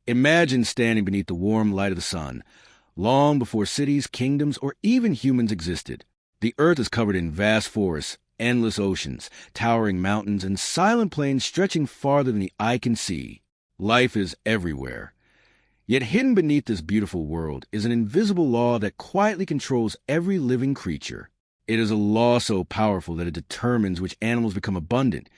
Imagine standing beneath the warm light of the sun, long before cities, kingdoms, or even humans existed. The Earth is covered in vast forests, endless oceans, towering mountains, and silent plains stretching farther than the eye can see. Life is everywhere. Yet hidden beneath this beautiful world is an invisible law that quietly controls every living creature. It is a law so powerful that it determines which animals become abundant,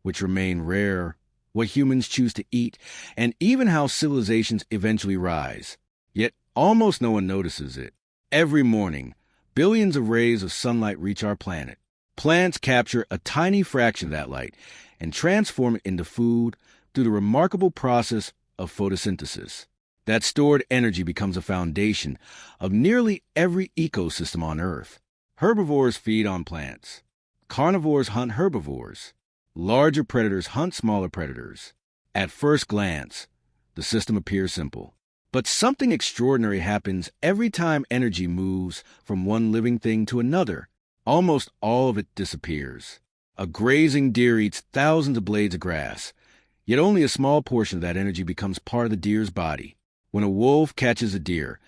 which remain rare, what humans choose to eat, and even how civilizations eventually rise. Yet almost no one notices it. Every morning, billions of rays of sunlight reach our planet. Plants capture a tiny fraction of that light and transform it into food through the remarkable process of photosynthesis. That stored energy becomes a foundation of nearly every ecosystem on Earth. Herbivores feed on plants. Carnivores hunt herbivores. Larger predators hunt smaller predators. At first glance, the system appears simple. But something extraordinary happens every time energy moves from one living thing to another. Almost all of it disappears. A grazing deer eats thousands of blades of grass, yet only a small portion of that energy becomes part of the deer's body. When a wolf catches a deer,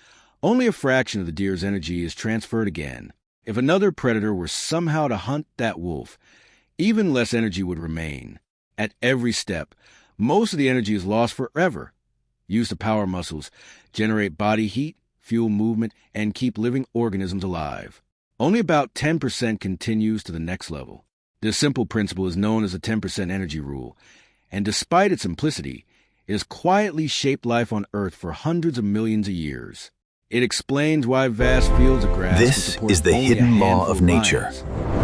only a fraction of the deer's energy is transferred again. If another predator were somehow to hunt that wolf, even less energy would remain. At every step, most of the energy is lost forever. Used to power muscles, generate body heat, fuel movement, and keep living organisms alive. Only about 10% continues to the next level. This simple principle is known as the 10% energy rule, and despite its simplicity, it has quietly shaped life on Earth for hundreds of millions of years. It explains why vast fields of grass This is the hidden law of nature,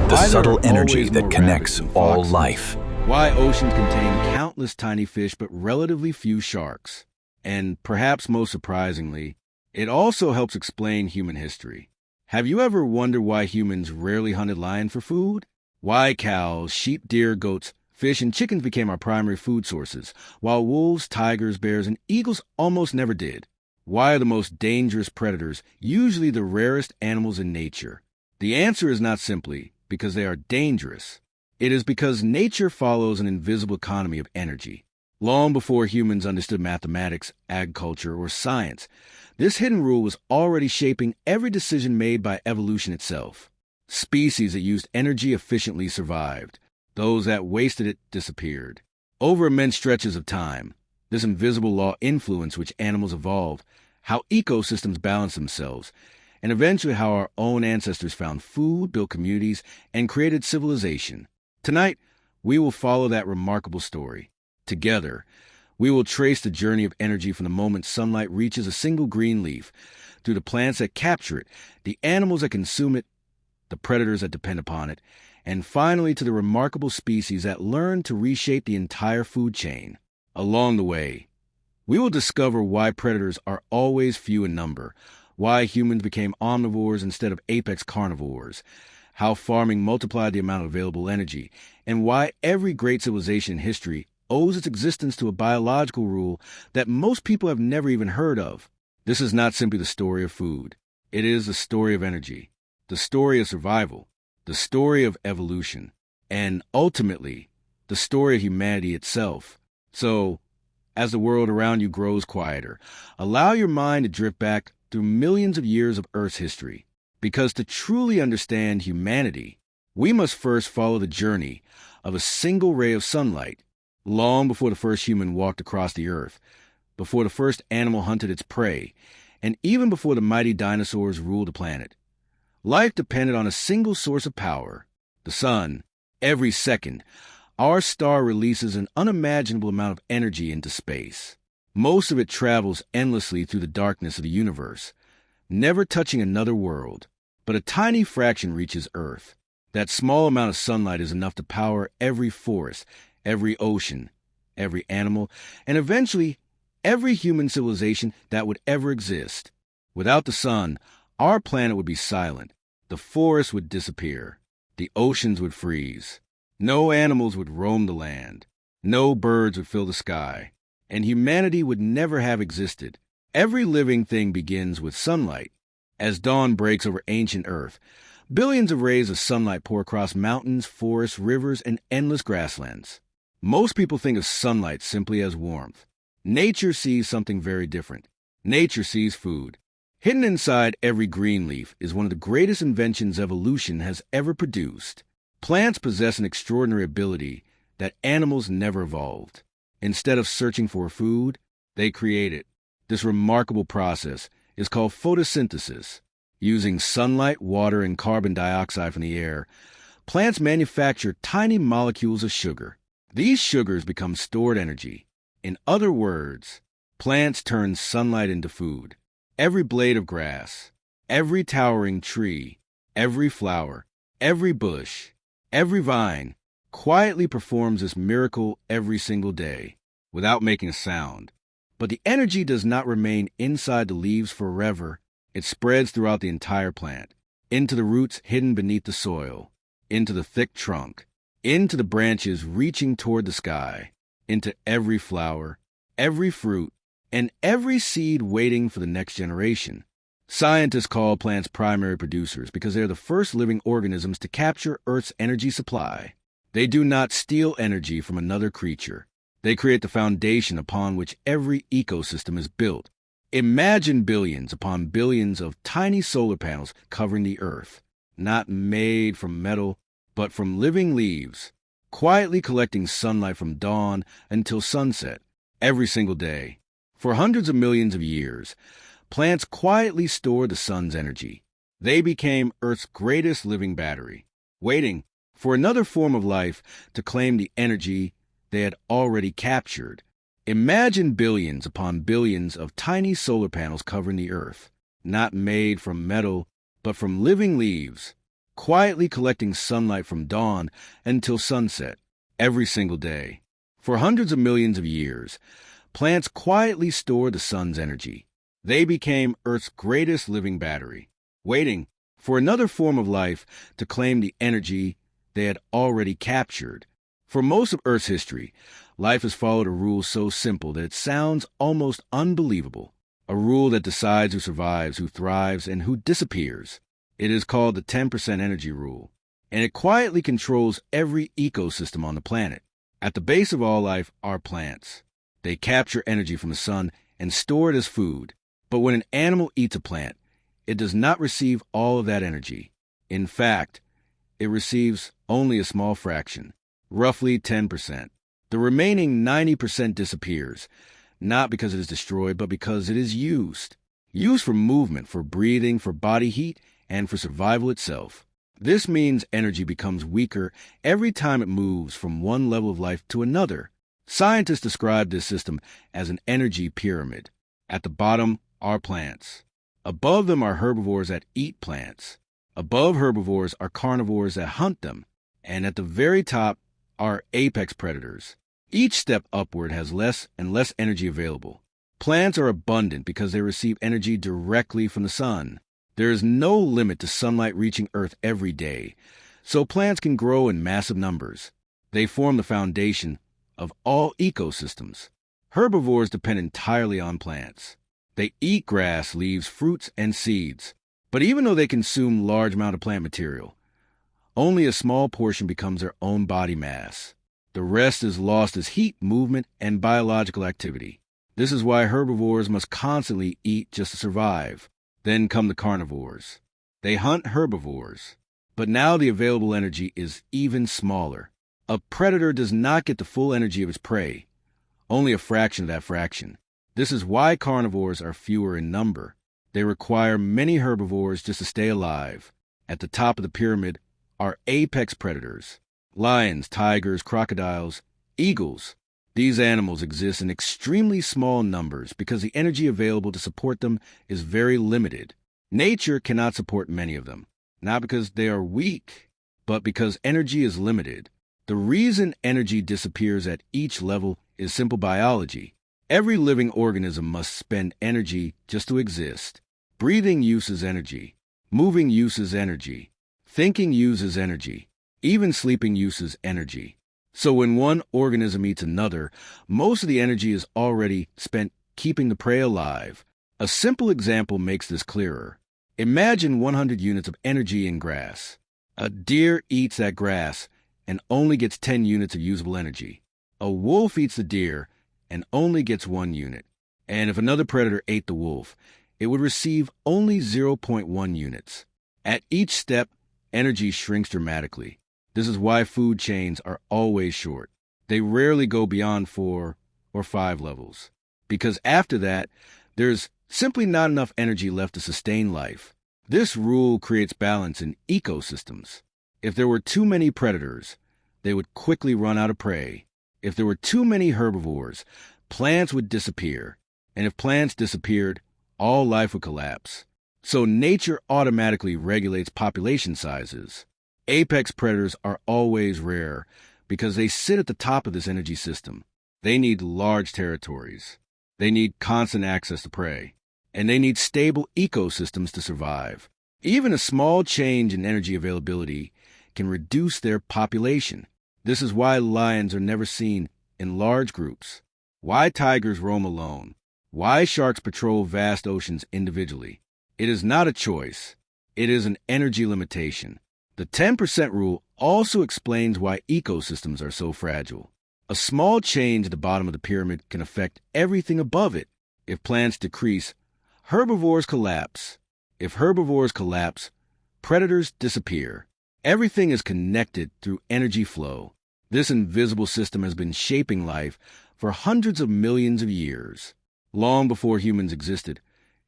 the subtle energy that connects all life. Why oceans contain countless tiny fish but relatively few sharks. And perhaps most surprisingly, it also helps explain human history. Have you ever wondered why humans rarely hunted lion for food? Why cows, sheep, deer, goats, fish, and chickens became our primary food sources, while wolves, tigers, bears, and eagles almost never did? Why are the most dangerous predators usually the rarest animals in nature? The answer is not simply because they are dangerous. It is because nature follows an invisible economy of energy. Long before humans understood mathematics, agriculture, or science, this hidden rule was already shaping every decision made by evolution itself. Species that used energy efficiently survived. Those that wasted it disappeared. Over immense stretches of time, this invisible law influenced which animals evolved, how ecosystems balanced themselves, and eventually how our own ancestors found food, built communities, and created civilization. Tonight, we will follow that remarkable story. Together, we will trace the journey of energy from the moment sunlight reaches a single green leaf, through the plants that capture it, the animals that consume it, the predators that depend upon it, and finally to the remarkable species that learn to reshape the entire food chain. Along the way, we will discover why predators are always few in number, why humans became omnivores instead of apex carnivores, how farming multiplied the amount of available energy, and why every great civilization in history owes its existence to a biological rule that most people have never even heard of. This is not simply the story of food. It is the story of energy, the story of survival, the story of evolution, and ultimately, the story of humanity itself. So, as the world around you grows quieter, allow your mind to drift back through millions of years of Earth's history. Because to truly understand humanity, we must first follow the journey of a single ray of sunlight, long before the first human walked across the Earth, before the first animal hunted its prey, and even before the mighty dinosaurs ruled the planet. Life depended on a single source of power, the sun. Every second, our star releases an unimaginable amount of energy into space. Most of it travels endlessly through the darkness of the universe, never touching another world. But a tiny fraction reaches Earth. That small amount of sunlight is enough to power every forest, every ocean, every animal, and eventually every human civilization that would ever exist. Without the sun, our planet would be silent. The forests would disappear. The oceans would freeze. No animals would roam the land. No birds would fill the sky. And humanity would never have existed. Every living thing begins with sunlight. As dawn breaks over ancient Earth, billions of rays of sunlight pour across mountains, forests, rivers, and endless grasslands. Most people think of sunlight simply as warmth. Nature sees something very different. Nature sees food. Hidden inside every green leaf is one of the greatest inventions evolution has ever produced. Plants possess an extraordinary ability that animals never evolved. Instead of searching for food, they create it. This remarkable process is called photosynthesis. Using sunlight, water, and carbon dioxide from the air, plants manufacture tiny molecules of sugar. These sugars become stored energy. In other words, plants turn sunlight into food. Every blade of grass, every towering tree, every flower, every bush, every vine quietly performs this miracle every single day without making a sound. But the energy does not remain inside the leaves forever. It spreads throughout the entire plant, into the roots hidden beneath the soil, into the thick trunk, into the branches reaching toward the sky, into every flower, every fruit, and every seed waiting for the next generation. Scientists call plants primary producers because they are the first living organisms to capture Earth's energy supply. They do not steal energy from another creature. They create the foundation upon which every ecosystem is built. Imagine billions upon billions of tiny solar panels covering the Earth, not made from metal, but from living leaves, quietly collecting sunlight from dawn until sunset every single day. For hundreds of millions of years, plants quietly stored the sun's energy. They became Earth's greatest living battery, waiting for another form of life to claim the energy they had already captured. Imagine billions upon billions of tiny solar panels covering the Earth, not made from metal, but from living leaves, quietly collecting sunlight from dawn until sunset every single day. For hundreds of millions of years, plants quietly stored the sun's energy. They became Earth's greatest living battery, waiting for another form of life to claim the energy they had already captured. For most of Earth's history, life has followed a rule so simple that it sounds almost unbelievable. A rule that decides who survives, who thrives, and who disappears. It is called the 10% energy rule, and it quietly controls every ecosystem on the planet. At the base of all life are plants. They capture energy from the sun and store it as food. But when an animal eats a plant, it does not receive all of that energy. In fact, it receives only a small fraction, roughly 10%. The remaining 90% disappears, not because it is destroyed, but because it is used. Used for movement, for breathing, for body heat, and for survival itself. This means energy becomes weaker every time it moves from one level of life to another. Scientists describe this system as an energy pyramid. At the bottom are plants. Above them are herbivores that eat plants. Above herbivores are carnivores that hunt them. And at the very top are apex predators. Each step upward has less and less energy available. Plants are abundant because they receive energy directly from the sun. There is no limit to sunlight reaching Earth every day, so plants can grow in massive numbers. They form the foundation of all ecosystems. Herbivores depend entirely on plants. They eat grass, leaves, fruits, and seeds. But even though they consume large amounts of plant material, only a small portion becomes their own body mass. The rest is lost as heat, movement, and biological activity. This is why herbivores must constantly eat just to survive. Then come the carnivores. They hunt herbivores. But now the available energy is even smaller. A predator does not get the full energy of its prey, only a fraction of that fraction. This is why carnivores are fewer in number. They require many herbivores just to stay alive. At the top of the pyramid are apex predators. Lions, tigers, crocodiles, eagles. These animals exist in extremely small numbers because the energy available to support them is very limited. Nature cannot support many of them, not because they are weak, but because energy is limited. The reason energy disappears at each level is simple biology. Every living organism must spend energy just to exist. Breathing uses energy. Moving uses energy. Thinking uses energy. Even sleeping uses energy. So when one organism eats another, most of the energy is already spent keeping the prey alive. A simple example makes this clearer. Imagine 100 units of energy in grass. A deer eats that grass and only gets 10 units of usable energy. A wolf eats the deer and only gets 1 unit. And if another predator ate the wolf, it would receive only 0.1 units. At each step, energy shrinks dramatically. This is why food chains are always short. They rarely go beyond 4 or 5 levels, because after that, there's simply not enough energy left to sustain life. This rule creates balance in ecosystems. If there were too many predators, they would quickly run out of prey. If there were too many herbivores, plants would disappear. And if plants disappeared, all life would collapse. So nature automatically regulates population sizes. Apex predators are always rare because they sit at the top of this energy system. They need large territories. They need constant access to prey. And they need stable ecosystems to survive. Even a small change in energy availability can reduce their population. This is why lions are never seen in large groups, why tigers roam alone, why sharks patrol vast oceans individually. It is not a choice. It is an energy limitation. The 10% rule also explains why ecosystems are so fragile. A small change at the bottom of the pyramid can affect everything above it. If plants decrease, herbivores collapse. If herbivores collapse, predators disappear. Everything is connected through energy flow. This invisible system has been shaping life for hundreds of millions of years. Long before humans existed,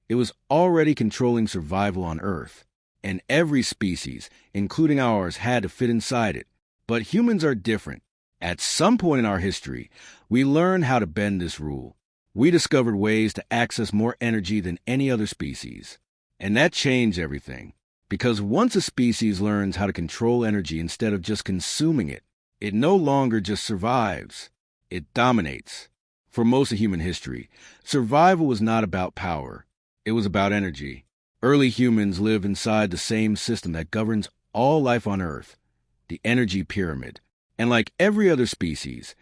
it was already controlling survival on Earth. And every species, including ours, had to fit inside it. But humans are different. At some point in our history, we learned how to bend this rule. We discovered ways to access more energy than any other species. And that changed everything. Because once a species learns how to control energy instead of just consuming it, it no longer just survives. It dominates. For most of human history, survival was not about power. It was about energy. Early humans lived inside the same system that governs all life on Earth, the energy pyramid. And like every other species,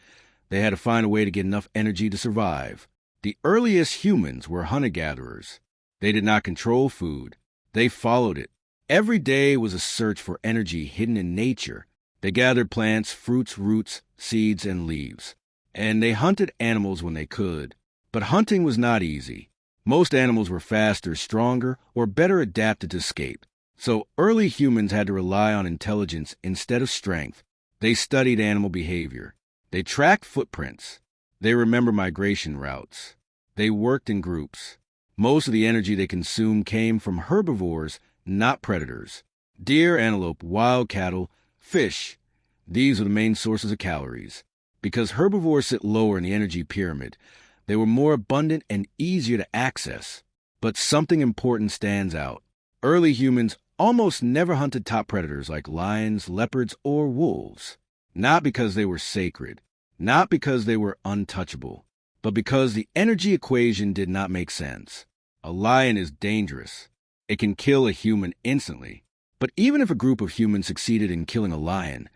they had to find a way to get enough energy to survive. The earliest humans were hunter-gatherers. They did not control food. They followed it. Every day was a search for energy hidden in nature. They gathered plants, fruits, roots, seeds, and leaves. And they hunted animals when they could. But hunting was not easy. Most animals were faster, stronger, or better adapted to escape. So early humans had to rely on intelligence instead of strength. They studied animal behavior. They tracked footprints. They remembered migration routes. They worked in groups. Most of the energy they consumed came from herbivores, not predators. Deer, antelope, wild cattle, fish. These were the main sources of calories. Because herbivores sit lower in the energy pyramid, they were more abundant and easier to access. But something important stands out. Early humans almost never hunted top predators like lions, leopards, or wolves. Not because they were sacred, not because they were untouchable, but because the energy equation did not make sense. A lion is dangerous. It can kill a human instantly. But even if a group of humans succeeded in killing a lion,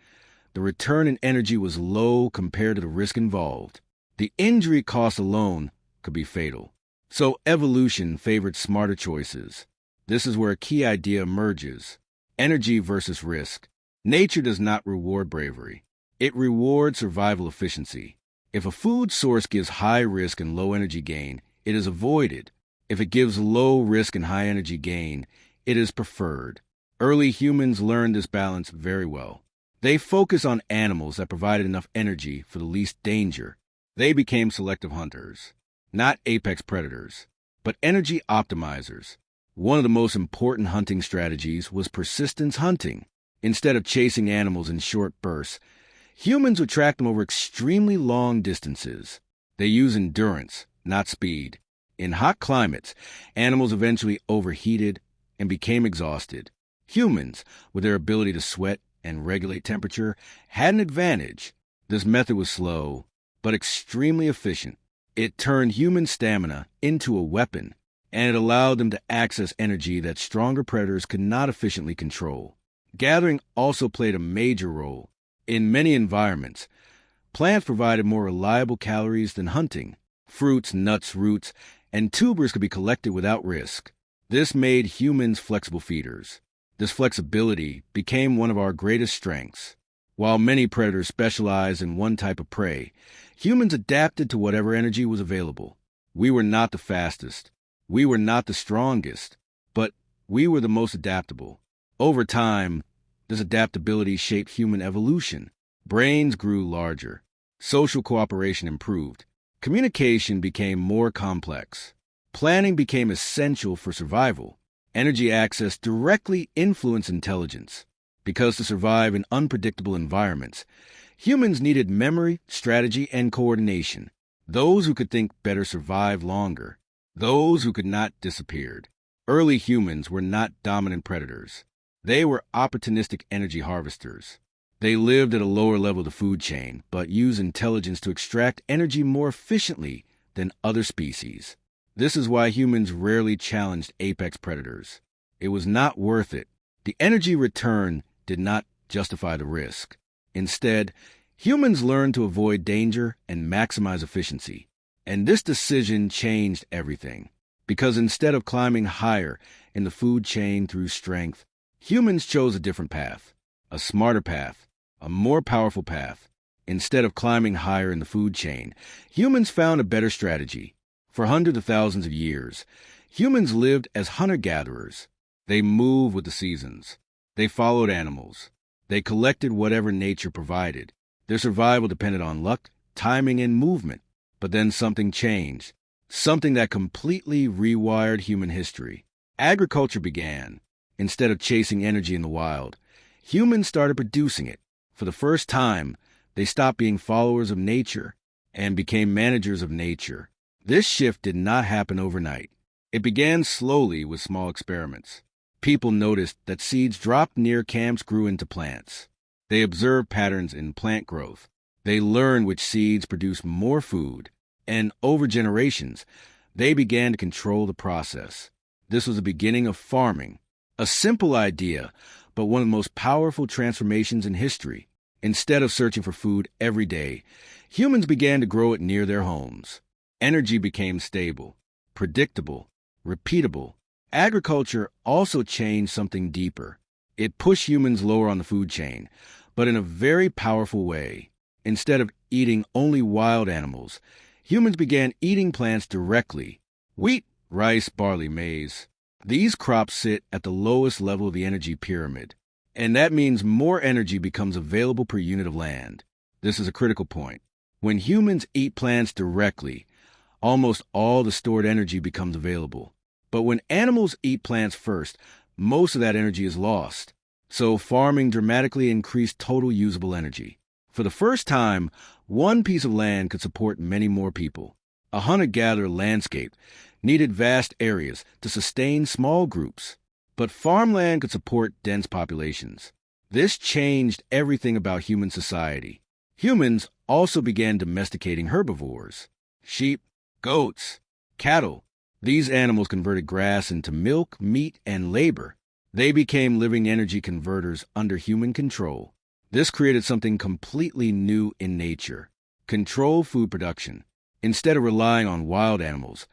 the return in energy was low compared to the risk involved. The injury cost alone could be fatal. So evolution favored smarter choices. This is where a key idea emerges: energy versus risk. Nature does not reward bravery. It rewards survival efficiency. If a food source gives high risk and low energy gain, it is avoided. If it gives low risk and high energy gain, it is preferred. Early humans learned this balance very well. They focused on animals that provided enough energy for the least danger. They became selective hunters, not apex predators, but energy optimizers. One of the most important hunting strategies was persistence hunting. Instead of chasing animals in short bursts, humans would track them over extremely long distances. They use endurance, not speed. In hot climates, animals eventually overheated and became exhausted. Humans, with their ability to sweat and regulate temperature, had an advantage. This method was slow, but extremely efficient. It turned human stamina into a weapon, and it allowed them to access energy that stronger predators could not efficiently control. Gathering also played a major role. In many environments, plants provided more reliable calories than hunting. Fruits, nuts, roots, and tubers could be collected without risk. This made humans flexible feeders. This flexibility became one of our greatest strengths. While many predators specialized in one type of prey, humans adapted to whatever energy was available. We were not the fastest. We were not the strongest. But we were the most adaptable. Over time, this adaptability shaped human evolution. Brains grew larger. Social cooperation improved. Communication became more complex. Planning became essential for survival. Energy access directly influenced intelligence. Because to survive in unpredictable environments, humans needed memory, strategy, and coordination. Those who could think better survived longer. Those who could not disappeared. Early humans were not dominant predators. They were opportunistic energy harvesters. They lived at a lower level of the food chain, but used intelligence to extract energy more efficiently than other species. This is why humans rarely challenged apex predators. It was not worth it. The energy return did not justify the risk. Instead, humans learned to avoid danger and maximize efficiency. And this decision changed everything. Because instead of climbing higher in the food chain through strength, humans chose a different path, a smarter path, a more powerful path. Instead of climbing higher in the food chain, humans found a better strategy. For hundreds of thousands of years, humans lived as hunter-gatherers. They moved with the seasons. They followed animals. They collected whatever nature provided. Their survival depended on luck, timing, and movement. But then something changed, something that completely rewired human history. Agriculture began. Instead of chasing energy in the wild, humans started producing it. For the first time, they stopped being followers of nature and became managers of nature. This shift did not happen overnight. It began slowly with small experiments. People noticed that seeds dropped near camps grew into plants. They observed patterns in plant growth. They learned which seeds produced more food. And over generations, they began to control the process. This was the beginning of farming. A simple idea, but one of the most powerful transformations in history. Instead of searching for food every day, humans began to grow it near their homes. Energy became stable, predictable, repeatable. Agriculture also changed something deeper. It pushed humans lower on the food chain, but in a very powerful way. Instead of eating only wild animals, humans began eating plants directly. Wheat, rice, barley, maize. These crops sit at the lowest level of the energy pyramid, and that means more energy becomes available per unit of land. This is a critical point. When humans eat plants directly, almost all the stored energy becomes available. But when animals eat plants first, most of that energy is lost. So farming dramatically increased total usable energy. For the first time, one piece of land could support many more people. A hunter-gatherer landscape needed vast areas to sustain small groups, but farmland could support dense populations. This changed everything about human society. Humans also began domesticating herbivores. Sheep, goats, cattle. These animals converted grass into milk, meat, and labor. They became living energy converters under human control. This created something completely new in nature: controlled food production. Instead of relying on wild animals,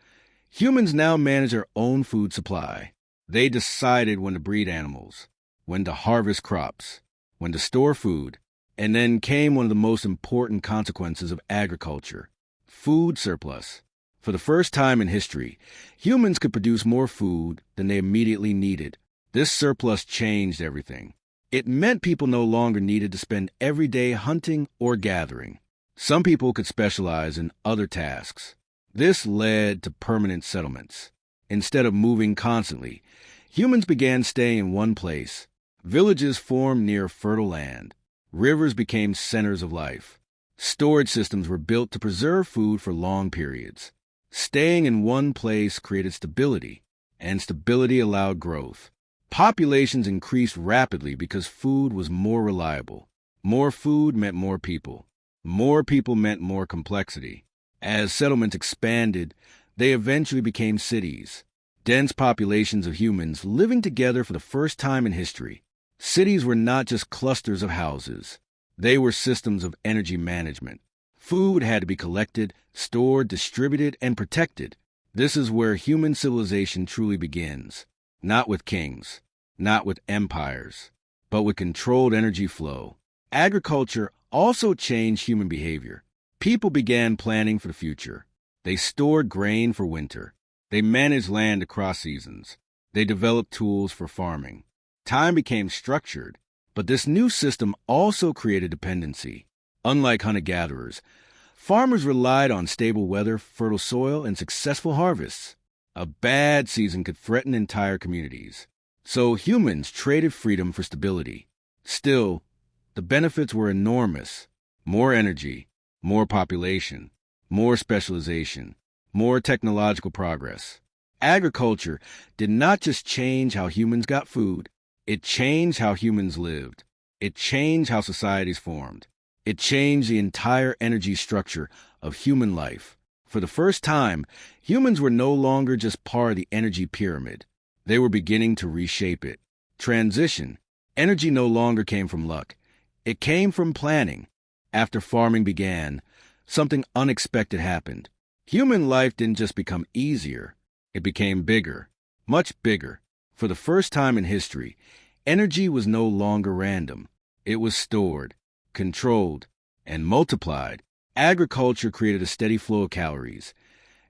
humans now manage their own food supply. They decided when to breed animals, when to harvest crops, when to store food, and then came one of the most important consequences of agriculture: food surplus. For the first time in history, humans could produce more food than they immediately needed. This surplus changed everything. It meant people no longer needed to spend every day hunting or gathering. Some people could specialize in other tasks. This led to permanent settlements. Instead of moving constantly, humans began staying in one place. Villages formed near fertile land. Rivers became centers of life. Storage systems were built to preserve food for long periods. Staying in one place created stability, and stability allowed growth. Populations increased rapidly because food was more reliable. More food meant more people. More people meant more complexity. As settlements expanded, they eventually became cities. Dense populations of humans living together for the first time in history. Cities were not just clusters of houses. They were systems of energy management. Food had to be collected, stored, distributed, and protected. This is where human civilization truly begins. Not with kings, not with empires, but with controlled energy flow. Agriculture also changed human behavior. People began planning for the future. They stored grain for winter. They managed land across seasons. They developed tools for farming. Time became structured, but this new system also created dependency. Unlike hunter-gatherers, farmers relied on stable weather, fertile soil, and successful harvests. A bad season could threaten entire communities. So humans traded freedom for stability. Still, the benefits were enormous. More energy, more population, more specialization, more technological progress. Agriculture did not just change how humans got food, it changed how humans lived. It changed how societies formed. It changed the entire energy structure of human life. For the first time, humans were no longer just part of the energy pyramid. They were beginning to reshape it. Transition. Energy no longer came from luck. It came from planning. After farming began, something unexpected happened. Human life didn't just become easier. It became bigger, much bigger. For the first time in history, energy was no longer random. It was stored, controlled, and multiplied. Agriculture created a steady flow of calories,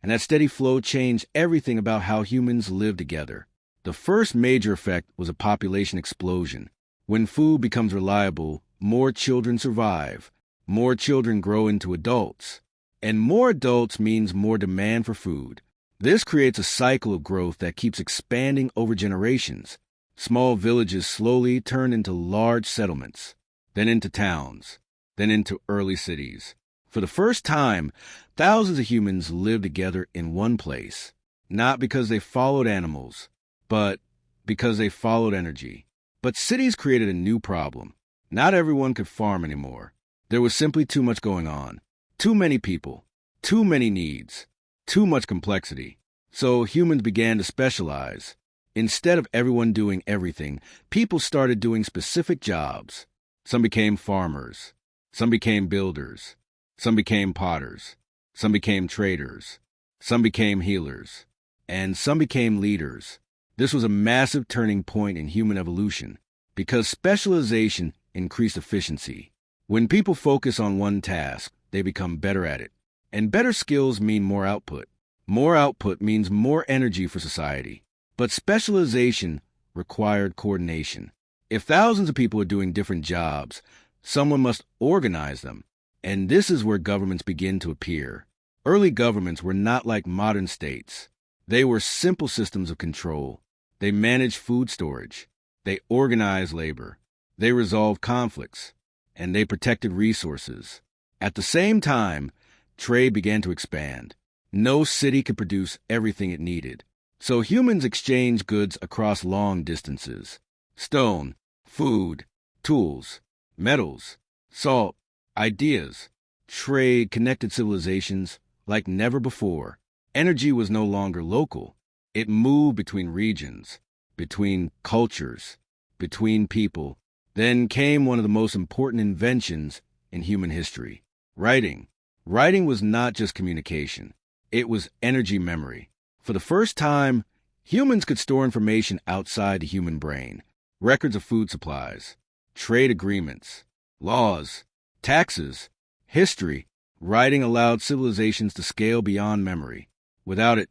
and that steady flow changed everything about how humans lived together. The first major effect was a population explosion. When food becomes reliable, more children survive, more children grow into adults, and more adults means more demand for food. This creates a cycle of growth that keeps expanding over generations. Small villages slowly turn into large settlements, then into towns, then into early cities. For the first time, thousands of humans lived together in one place, not because they followed animals, but because they followed energy. But cities created a new problem. Not everyone could farm anymore. There was simply too much going on. Too many people, too many needs, too much complexity. So humans began to specialize. Instead of everyone doing everything, people started doing specific jobs. Some became farmers. Some became builders. Some became potters. Some became traders. Some became healers. And some became leaders. This was a massive turning point in human evolution because specialization increased efficiency. When people focus on one task, they become better at it. And better skills mean more output. More output means more energy for society. But specialization required coordination. If thousands of people are doing different jobs, someone must organize them. And this is where governments begin to appear. Early governments were not like modern states. They were simple systems of control. They managed food storage. They organized labor. They resolved conflicts. And they protected resources. At the same time, trade began to expand. No city could produce everything it needed. So humans exchanged goods across long distances. Stone, food, tools, metals, salt, ideas. Trade connected civilizations like never before. Energy was no longer local. It moved between regions, between cultures, between people. Then came one of the most important inventions in human history, writing. Writing was not just communication. It was energy memory. For the first time, humans could store information outside the human brain. Records of food supplies, trade agreements, laws, taxes, history. Writing allowed civilizations to scale beyond memory. Without it,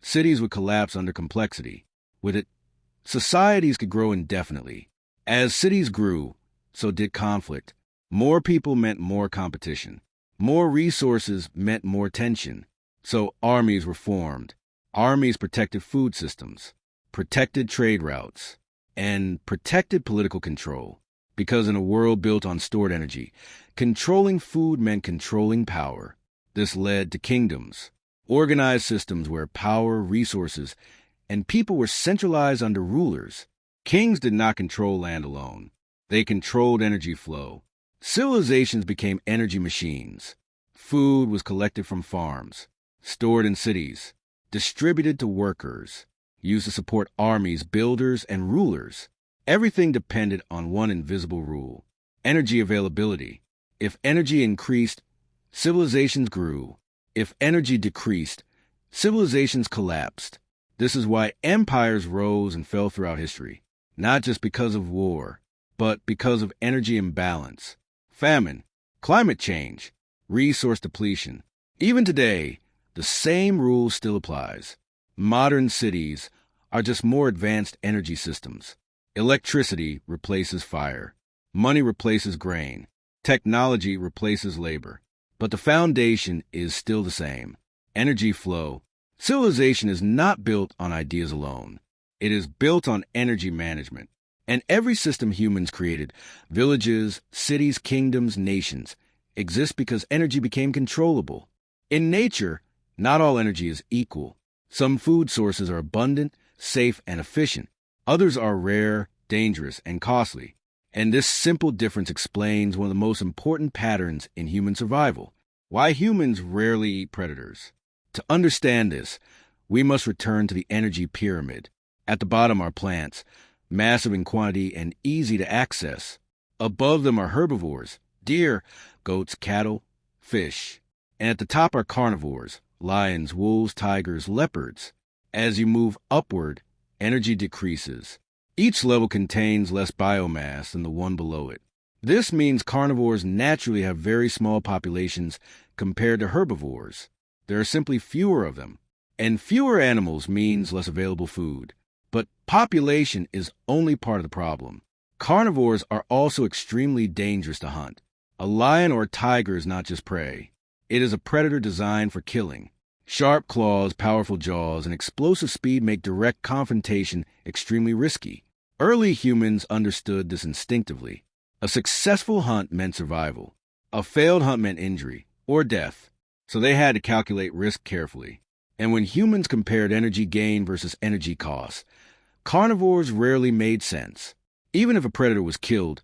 cities would collapse under complexity. With it, societies could grow indefinitely. As cities grew, so did conflict. More people meant more competition. More resources meant more tension. So armies were formed. Armies protected food systems, protected trade routes, and protected political control. Because in a world built on stored energy, controlling food meant controlling power. This led to kingdoms, organized systems where power, resources, and people were centralized under rulers. Kings did not control land alone. They controlled energy flow. Civilizations became energy machines. Food was collected from farms, stored in cities, distributed to workers, used to support armies, builders, and rulers. Everything depended on one invisible rule: energy availability. If energy increased, civilizations grew. If energy decreased, civilizations collapsed. This is why empires rose and fell throughout history, not just because of war, but because of energy imbalance, famine, climate change, resource depletion. Even today, the same rule still applies. Modern cities are just more advanced energy systems. Electricity replaces fire. Money replaces grain. Technology replaces labor. But the foundation is still the same. Energy flow. Civilization is not built on ideas alone. It is built on energy management. And every system humans created, villages, cities, kingdoms, nations, exists because energy became controllable. In nature, not all energy is equal. Some food sources are abundant, safe, and efficient. Others are rare, dangerous, and costly. And this simple difference explains one of the most important patterns in human survival: why humans rarely eat predators. To understand this, we must return to the energy pyramid. At the bottom are plants, massive in quantity and easy to access. Above them are herbivores, deer, goats, cattle, fish. And at the top are carnivores, lions, wolves, tigers, leopards. As you move upward, energy decreases. Each level contains less biomass than the one below it. This means carnivores naturally have very small populations compared to herbivores. There are simply fewer of them. And fewer animals means less available food. But population is only part of the problem. Carnivores are also extremely dangerous to hunt. A lion or a tiger is not just prey. It is a predator designed for killing. Sharp claws, powerful jaws, and explosive speed make direct confrontation extremely risky. Early humans understood this instinctively. A successful hunt meant survival. A failed hunt meant injury or death. So they had to calculate risk carefully. And when humans compared energy gain versus energy cost, carnivores rarely made sense. Even if a predator was killed,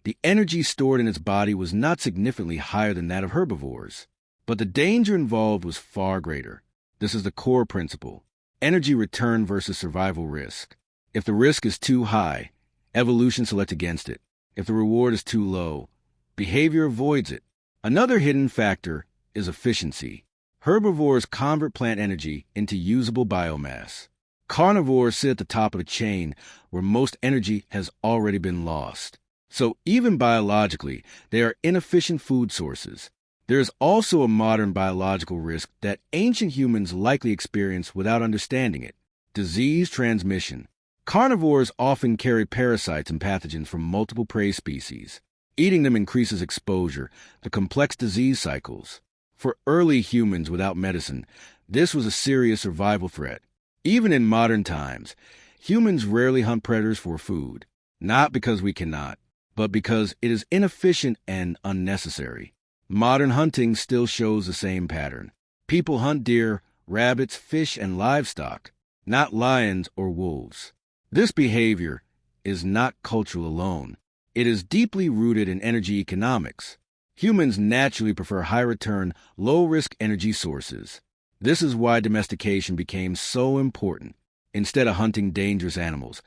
the energy stored in its body was not significantly higher than that of herbivores. But the danger involved was far greater. This is the core principle: energy return versus survival risk. If the risk is too high, evolution selects against it. If the reward is too low, behavior avoids it. Another hidden factor is efficiency. Herbivores convert plant energy into usable biomass. Carnivores sit at the top of a chain where most energy has already been lost. So even biologically, they are inefficient food sources. There is also a modern biological risk that ancient humans likely experienced without understanding it: disease transmission. Carnivores often carry parasites and pathogens from multiple prey species. Eating them increases exposure, the complex disease cycles. For early humans without medicine, this was a serious survival threat. Even in modern times, humans rarely hunt predators for food, not because we cannot, but because it is inefficient and unnecessary. Modern hunting still shows the same pattern. People hunt deer, rabbits, fish, and livestock, not lions or wolves. This behavior is not cultural alone. It is deeply rooted in energy economics. Humans naturally prefer high-return, low-risk energy sources. This is why domestication became so important. Instead of hunting dangerous animals,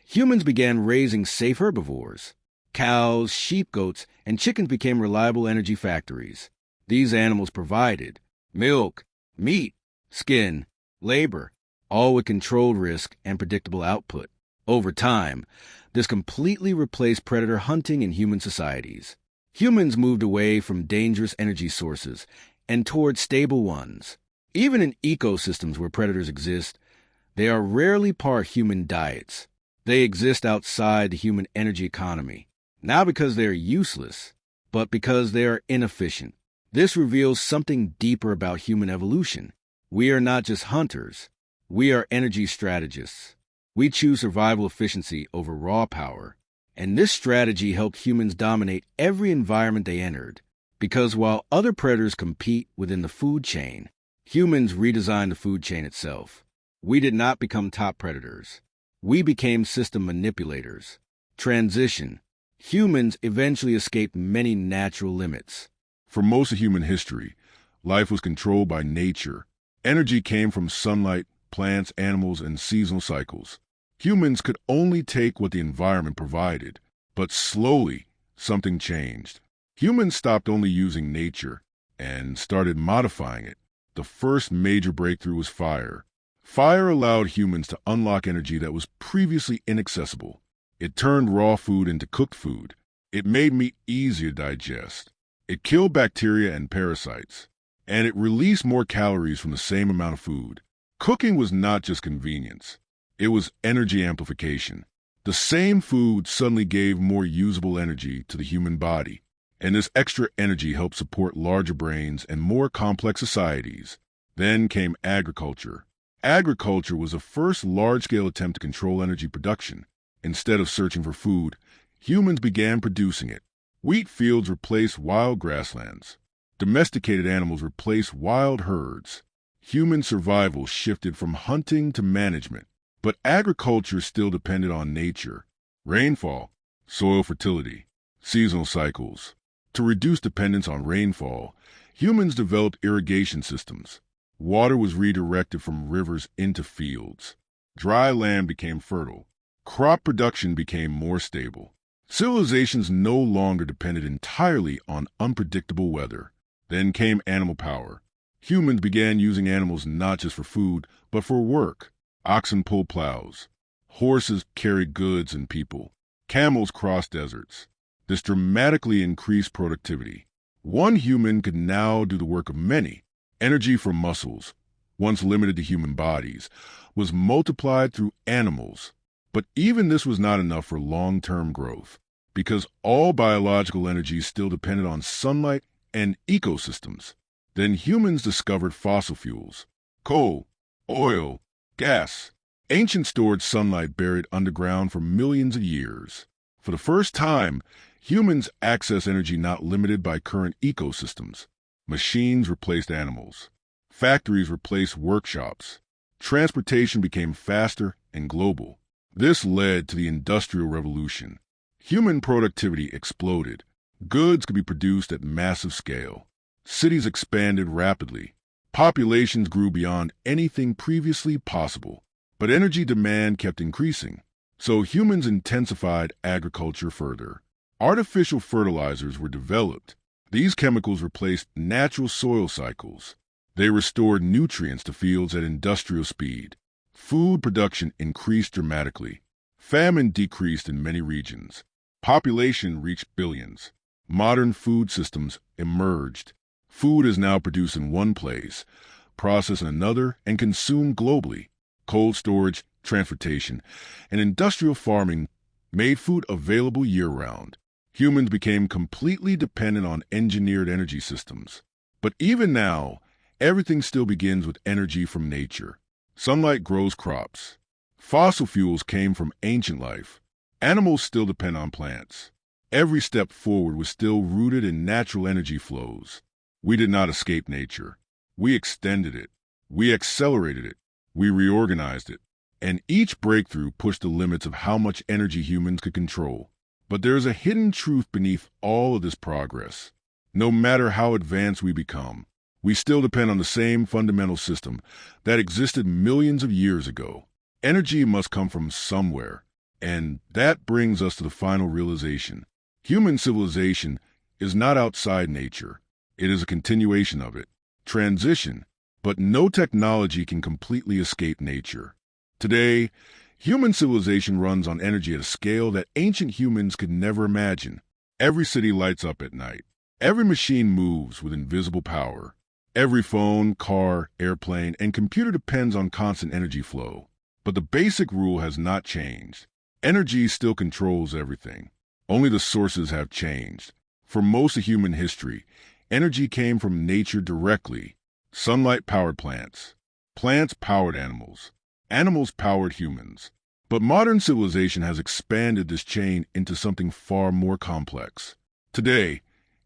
humans began raising safe herbivores. Cows, sheep, goats, and chickens became reliable energy factories. These animals provided milk, meat, skin, labor, all with controlled risk and predictable output. Over time, this completely replaced predator hunting in human societies. Humans moved away from dangerous energy sources and toward stable ones. Even in ecosystems where predators exist, they are rarely part human diets. They exist outside the human energy economy, not because they are useless, but because they are inefficient. This reveals something deeper about human evolution. We are not just hunters. We are energy strategists. We choose survival efficiency over raw power. And this strategy helped humans dominate every environment they entered. Because while other predators compete within the food chain, humans redesigned the food chain itself. We did not become top predators. We became system manipulators. Transition. Humans eventually escaped many natural limits. For most of human history, life was controlled by nature. Energy came from sunlight, plants, animals, and seasonal cycles. Humans could only take what the environment provided, but slowly something changed. Humans stopped only using nature and started modifying it. The first major breakthrough was fire. Fire allowed humans to unlock energy that was previously inaccessible. It turned raw food into cooked food. It made meat easier to digest. It killed bacteria and parasites. And it released more calories from the same amount of food. Cooking was not just convenience. It was energy amplification. The same food suddenly gave more usable energy to the human body. And this extra energy helped support larger brains and more complex societies. Then came agriculture. Agriculture was the first large-scale attempt to control energy production. Instead of searching for food, humans began producing it. Wheat fields replaced wild grasslands. Domesticated animals replaced wild herds. Human survival shifted from hunting to management. But agriculture still depended on nature. Rainfall, soil fertility, seasonal cycles. To reduce dependence on rainfall, humans developed irrigation systems. Water was redirected from rivers into fields. Dry land became fertile. Crop production became more stable. Civilizations no longer depended entirely on unpredictable weather. Then came animal power. Humans began using animals not just for food, but for work. Oxen pulled plows. Horses carried goods and people. Camels crossed deserts. This dramatically increased productivity. One human could now do the work of many. Energy from muscles, once limited to human bodies, was multiplied through animals. But even this was not enough for long-term growth, because all biological energy still depended on sunlight and ecosystems. Then humans discovered fossil fuels, coal, oil, gas. Ancients stored sunlight buried underground for millions of years. For the first time, humans access energy not limited by current ecosystems. Machines replaced animals. Factories replaced workshops. Transportation became faster and global. This led to the Industrial Revolution. Human productivity exploded. Goods could be produced at massive scale. Cities expanded rapidly. Populations grew beyond anything previously possible. But energy demand kept increasing. So humans intensified agriculture further. Artificial fertilizers were developed. These chemicals replaced natural soil cycles. They restored nutrients to fields at industrial speed. Food production increased dramatically. Famine decreased in many regions. Population reached billions. Modern food systems emerged. Food is now produced in one place, processed in another, and consumed globally. Cold storage, transportation, and industrial farming made food available year-round. Humans became completely dependent on engineered energy systems. But even now, everything still begins with energy from nature. Sunlight grows crops. Fossil fuels came from ancient life. Animals still depend on plants. Every step forward was still rooted in natural energy flows. We did not escape nature. We extended it. We accelerated it. We reorganized it. And each breakthrough pushed the limits of how much energy humans could control. But there is a hidden truth beneath all of this progress. No matter how advanced we become, we still depend on the same fundamental system that existed millions of years ago. Energy must come from somewhere. And that brings us to the final realization. Human civilization is not outside nature. It is a continuation of it. Transition. But no technology can completely escape nature. Today, human civilization runs on energy at a scale that ancient humans could never imagine. Every city lights up at night. Every machine moves with invisible power. Every phone, car, airplane, and computer depends on constant energy flow. But the basic rule has not changed. Energy still controls everything. Only the sources have changed. For most of human history, energy came from nature directly. Sunlight powered plants. Plants powered animals. Animals powered humans. But modern civilization has expanded this chain into something far more complex. Today,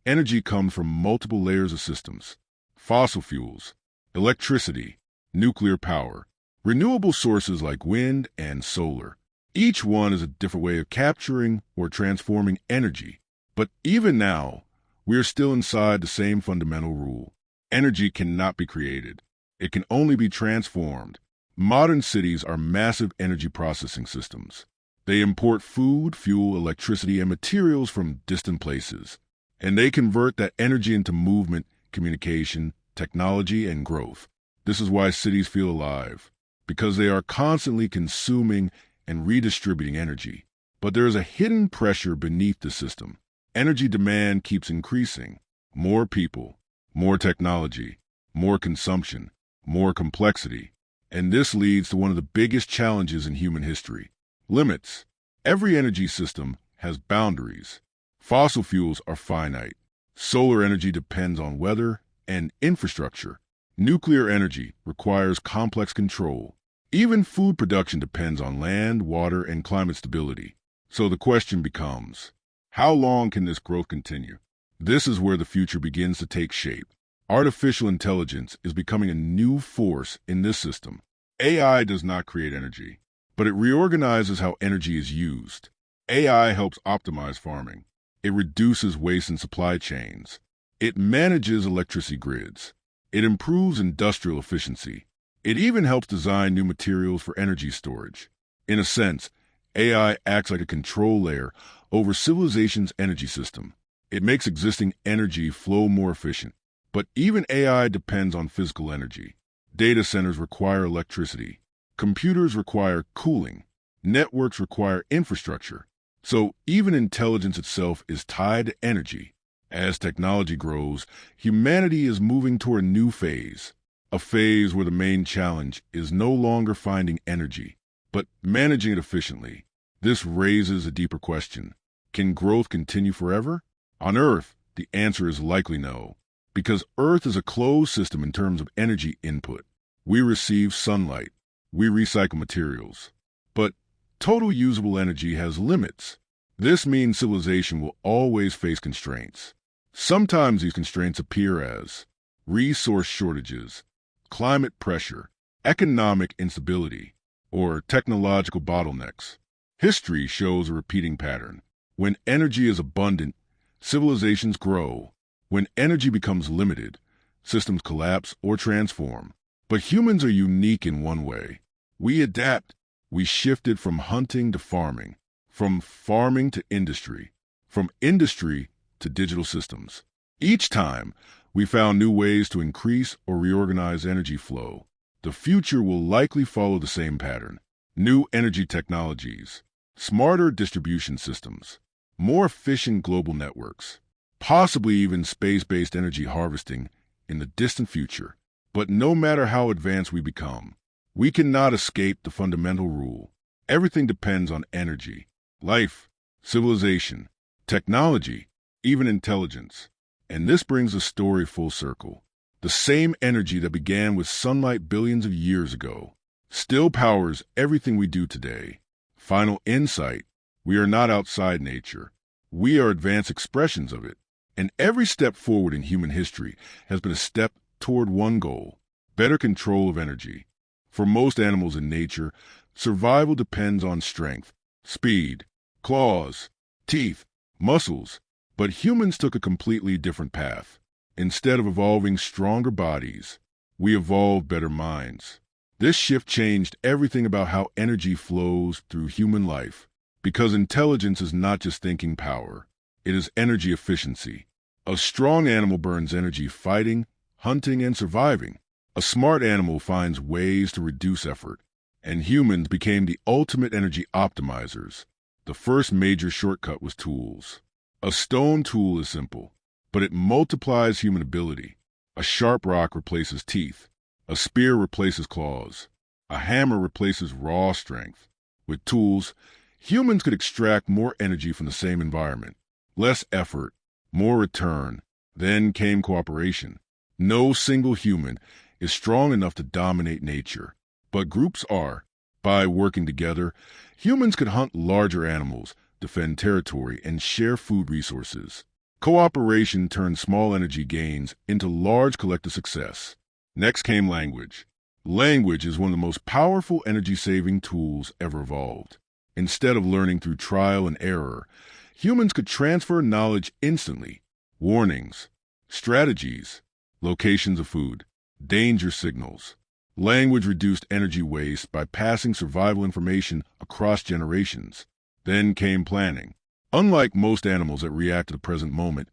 energy comes from multiple layers of systems. Fossil fuels, electricity, nuclear power, renewable sources like wind and solar. Each one is a different way of capturing or transforming energy. But even now, we are still inside the same fundamental rule. Energy cannot be created. It can only be transformed. Modern cities are massive energy processing systems. They import food, fuel, electricity, and materials from distant places. And they convert that energy into movement, communication, technology, and growth. This is why cities feel alive, because they are constantly consuming and redistributing energy. But there is a hidden pressure beneath the system. Energy demand keeps increasing. More people, more technology, more consumption, more complexity. And this leads to one of the biggest challenges in human history: limits. Every energy system has boundaries. Fossil fuels are finite. Solar energy depends on weather and infrastructure. Nuclear energy requires complex control. Even food production depends on land, water, and climate stability. So the question becomes, how long can this growth continue? This is where the future begins to take shape. Artificial intelligence is becoming a new force in this system. AI does not create energy, but it reorganizes how energy is used. AI helps optimize farming. It reduces waste in supply chains. It manages electricity grids. It improves industrial efficiency. It even helps design new materials for energy storage. In a sense, AI acts like a control layer over civilization's energy system. It makes existing energy flow more efficient. But even AI depends on physical energy. Data centers require electricity. Computers require cooling. Networks require infrastructure. So even intelligence itself is tied to energy. As technology grows, humanity is moving toward a new phase. A phase where the main challenge is no longer finding energy, but managing it efficiently. This raises a deeper question. Can growth continue forever? On Earth, the answer is likely no, because Earth is a closed system in terms of energy input. We receive sunlight. We recycle materials. But total usable energy has limits. This means civilization will always face constraints. Sometimes these constraints appear as resource shortages, climate pressure, economic instability, or technological bottlenecks. History shows a repeating pattern. When energy is abundant, civilizations grow. When energy becomes limited, systems collapse or transform. But humans are unique in one way. We adapt. We shifted from hunting to farming, from farming to industry, from industry to digital systems. Each time, we found new ways to increase or reorganize energy flow. The future will likely follow the same pattern. New energy technologies, smarter distribution systems, more efficient global networks, possibly even space-based energy harvesting in the distant future. But no matter how advanced we become, we cannot escape the fundamental rule. Everything depends on energy. Life, civilization, technology, even intelligence. And this brings the story full circle. The same energy that began with sunlight billions of years ago still powers everything we do today. Final insight: we are not outside nature. We are advanced expressions of it. And every step forward in human history has been a step toward one goal: better control of energy. For most animals in nature, survival depends on strength, speed, claws, teeth, muscles. But humans took a completely different path. Instead of evolving stronger bodies, we evolved better minds. This shift changed everything about how energy flows through human life, because intelligence is not just thinking power, it is energy efficiency. A strong animal burns energy fighting, hunting, and surviving. A smart animal finds ways to reduce effort. And humans became the ultimate energy optimizers. The first major shortcut was tools. A stone tool is simple, but it multiplies human ability. A sharp rock replaces teeth. A spear replaces claws. A hammer replaces raw strength. With tools, humans could extract more energy from the same environment. Less effort, more return. Then came cooperation. No single human is strong enough to dominate nature, but groups are. By working together, humans could hunt larger animals, defend territory, and share food resources. Cooperation turned small energy gains into large collective success. Next came language. Language is one of the most powerful energy-saving tools ever evolved. Instead of learning through trial and error, humans could transfer knowledge instantly. Warnings, strategies, locations of food, danger signals. Language reduced energy waste by passing survival information across generations. Then came planning. Unlike most animals that react to the present moment,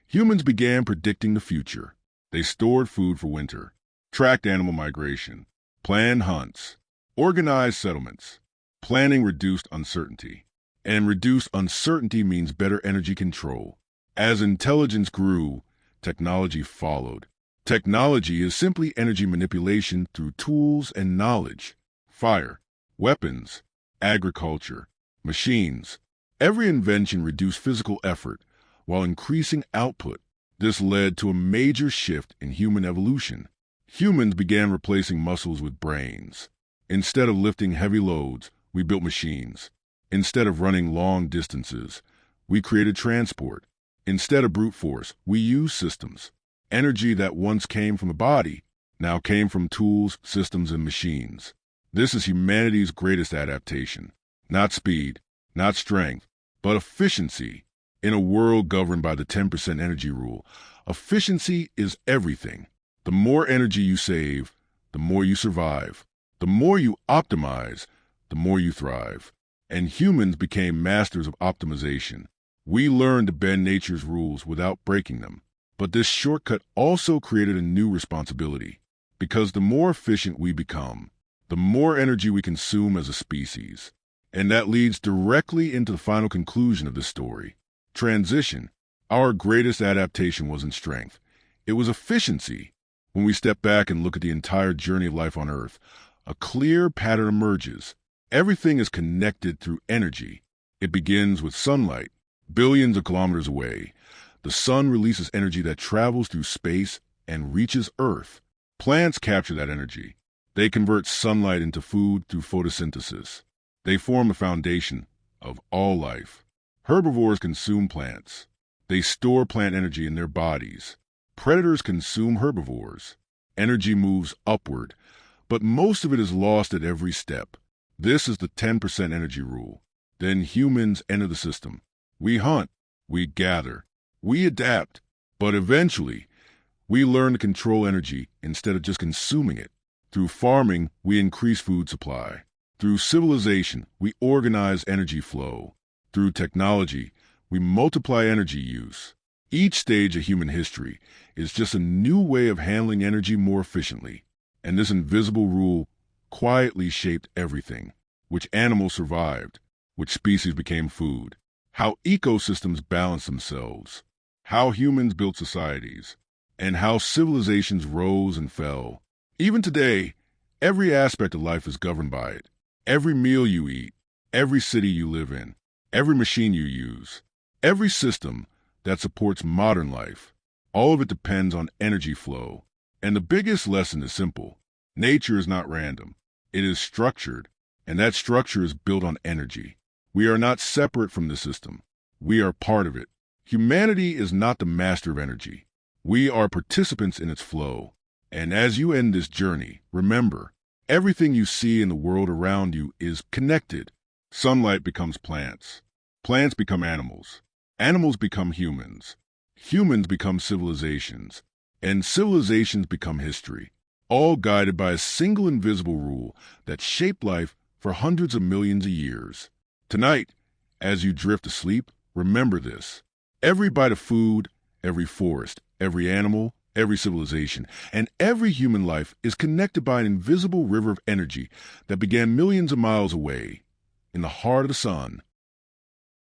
humans began predicting the future. They stored food for winter, tracked animal migration, planned hunts, organized settlements. Planning reduced uncertainty. And reduced uncertainty means better energy control. As intelligence grew, technology followed. Technology is simply energy manipulation through tools and knowledge. Fire, weapons, agriculture, machines. Every invention reduced physical effort while increasing output. This led to a major shift in human evolution. Humans began replacing muscles with brains. Instead of lifting heavy loads, we built machines. Instead of running long distances, we created transport. Instead of brute force, we used systems. Energy that once came from the body now came from tools, systems, and machines. This is humanity's greatest adaptation. Not speed, not strength, but efficiency. In a world governed by the 10% energy rule, efficiency is everything. The more energy you save, the more you survive. The more you optimize, the more you thrive. And humans became masters of optimization. We learned to bend nature's rules without breaking them. But this shortcut also created a new responsibility. Because the more efficient we become, the more energy we consume as a species. And that leads directly into the final conclusion of this story. Transition. Our greatest adaptation wasn't strength. It was efficiency. When we step back and look at the entire journey of life on Earth, a clear pattern emerges. Everything is connected through energy. It begins with sunlight, billions of kilometers away. The sun releases energy that travels through space and reaches Earth. Plants capture that energy. They convert sunlight into food through photosynthesis. They form the foundation of all life. Herbivores consume plants. They store plant energy in their bodies. Predators consume herbivores. Energy moves upward, but most of it is lost at every step. This is the 10% energy rule. Then humans enter the system. We hunt, we gather, we adapt, but eventually, we learn to control energy instead of just consuming it. Through farming, we increase food supply. Through civilization, we organize energy flow. Through technology, we multiply energy use. Each stage of human history is just a new way of handling energy more efficiently. And this invisible rule quietly shaped everything. Which animals survived, which species became food, how ecosystems balanced themselves, how humans built societies, and how civilizations rose and fell. Even today, every aspect of life is governed by it. Every meal you eat, every city you live in, every machine you use, every system that supports modern life, all of it depends on energy flow. And the biggest lesson is simple. Nature is not random. It is structured, and that structure is built on energy. We are not separate from the system. We are part of it. Humanity is not the master of energy. We are participants in its flow. And as you end this journey, remember, everything you see in the world around you is connected. Sunlight becomes plants. Plants become animals. Animals become humans. Humans become civilizations. And civilizations become history. All guided by a single invisible rule that shaped life for hundreds of millions of years. Tonight, as you drift to sleep, remember this. Every bite of food, every forest, every animal, every civilization, and every human life is connected by an invisible river of energy that began millions of miles away, in the heart of the sun.